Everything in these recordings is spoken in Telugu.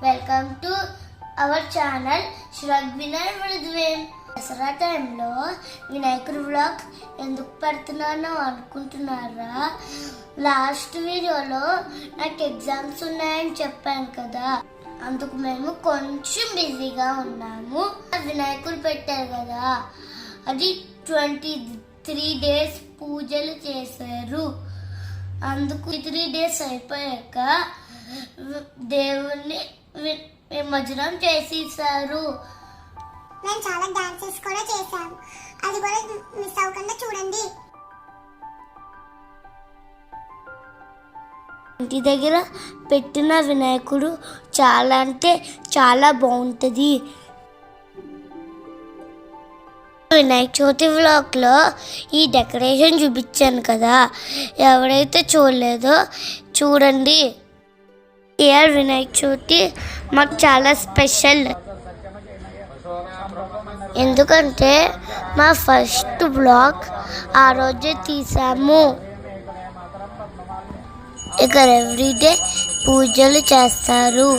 వెల్కమ్ టు అవర్ ఛానల్ శ్రగ్వినర్ మృద్వేన్. దసరా టైంలో వినాయకుడి వ్లాగ్ ఎందుకు పెడుతున్నానో అనుకుంటున్నారా? లాస్ట్ వీడియోలో నాకు ఎగ్జామ్స్ ఉన్నాయని చెప్పాను కదా, అందుకు మేము కొంచెం బిజీగా ఉన్నాము. వినాయకుడు పెట్టారు కదా, అది 23 days పూజలు చేశారు. అందుకు 3 days అయిపోయాక దేవుణ్ణి నిమజ్జనం చేసేసారు. మేము చాలా డాన్సెస్ కూడా చేసాము, అది కూడా మిస్ అవ్వకుండా చూడండి. ఇంటి దగ్గర పెట్టిన వినాయకుడు చాలా అంటే చాలా బాగుంటుంది. వినాయక చవితి వ్లాగ్లో ఈ డెకరేషన్ చూపించాను కదా, ఎవరైతే చూడలేదో చూడండి. ఇయర్ వినాయక చవితి మాకు చాలా స్పెషల్, ఎందుకంటే మా ఫస్ట్ వ్లాగ్ ఆ రోజే తీసాము. ఇక్కడ ఎవ్రీడే పూజలు చేస్తారు.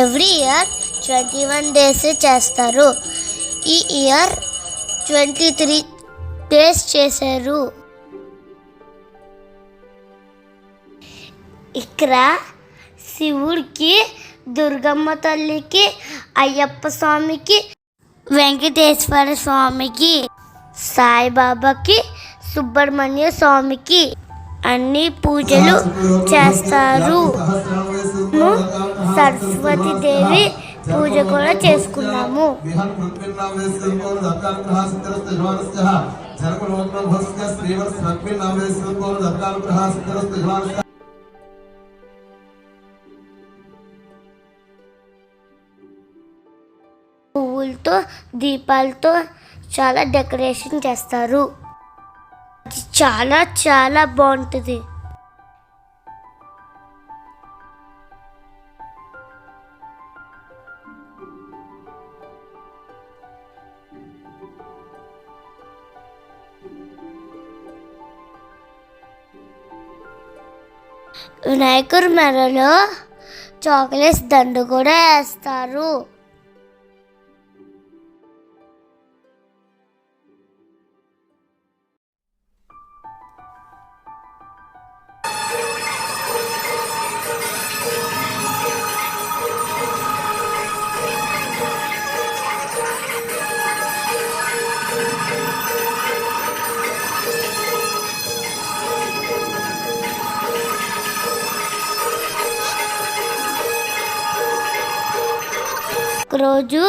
ఎవ్రీ ఇయర్ 21 days చేస్తారు. ఈ ఇయర్ 23 days చేశారు. ఇక్కడ శివుడికి, దుర్గమ్మ తల్లికి, అయ్యప్ప స్వామికి, వెంకటేశ్వర స్వామికి, సాయిబాబాకి, సుబ్రహ్మణ్య స్వామికి అన్ని పూజలు చేస్తారు. సరస్వతి దేవి పూజ కూడా చేసుకున్నాము. పువ్వులతో, దీపాలతో చాలా డెకరేషన్ చేస్తారు. చాలా చాలా బాగుంటుంది. వినాయకుడి మెడలో చాక్లెట్స్ దండ కూడా వేస్తారు. రోజు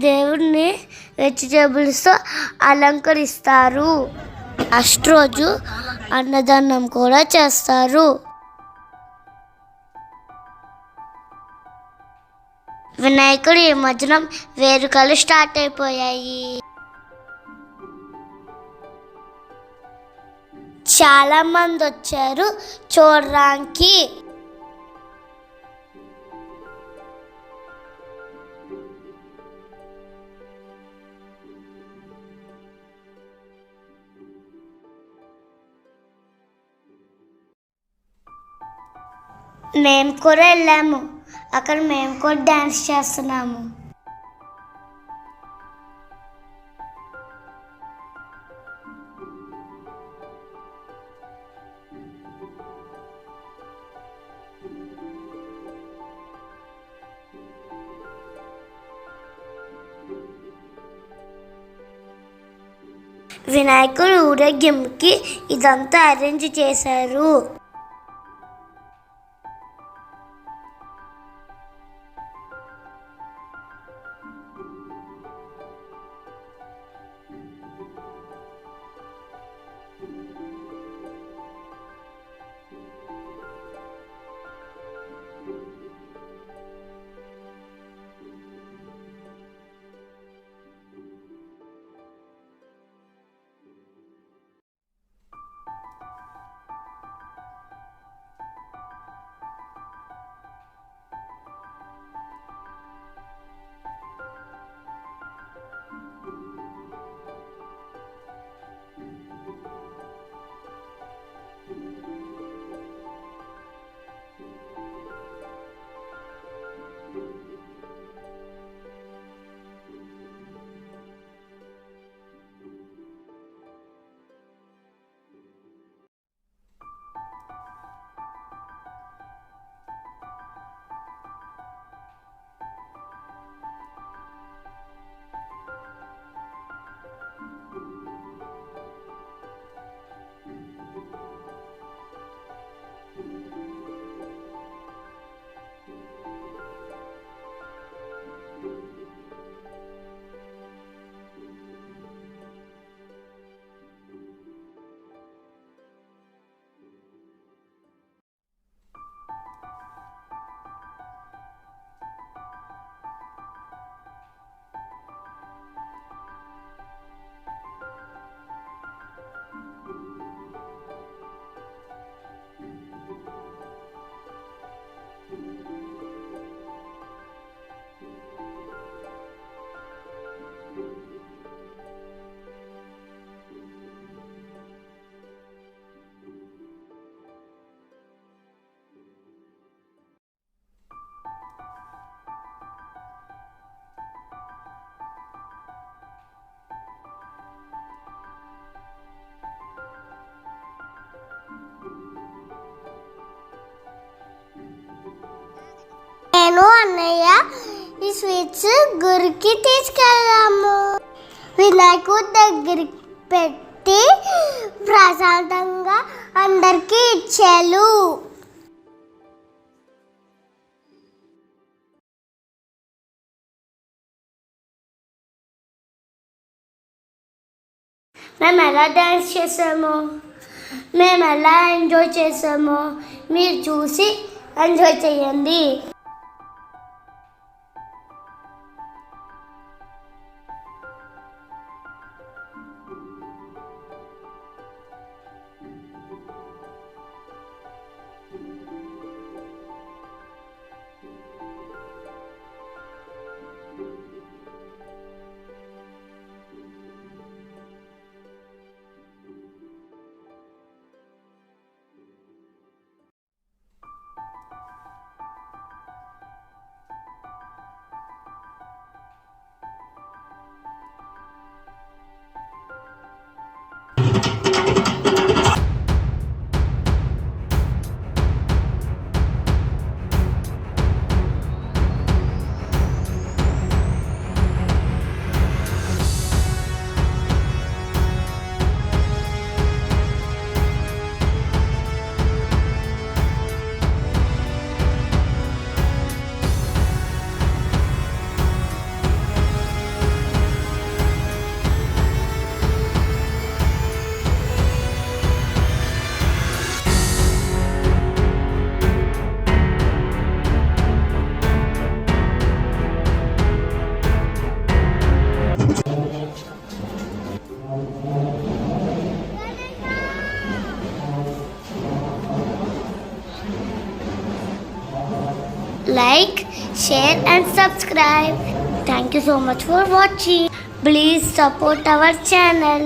దేవుడిని వెజిటేబుల్స్తో అలంకరిస్తారు. ఫస్ట్ రోజు అన్నదానం కూడా చేస్తారు. వినాయకుడి నిమజ్జనం వేడుకలు స్టార్ట్ అయిపోయాయి. చాలా మంది వచ్చారు చూడడానికి. మేము కూడా వెళ్ళాము, అక్కడ మేము కూడా డ్యాన్స్ చేస్తున్నాము. వినాయకుడు ఊరేగింపుకి ఇదంతా అరేంజ్ చేశారు. నేను అన్నయ్య ఈ స్వీట్స్ గురికి తీసుకెళ్దాము. వినాయకుడి దగ్గరికి పెట్టి ప్రశాంతంగా అందరికీ ఇచ్చారు. మేము ఎలా డ్యాన్స్ చేసామో, మేము ఎలా ఎంజాయ్ చేసామో మీరు చూసి ఎంజాయ్ చేయండి. Like, share and subscribe. Thank you so much for watching. Please support our channel.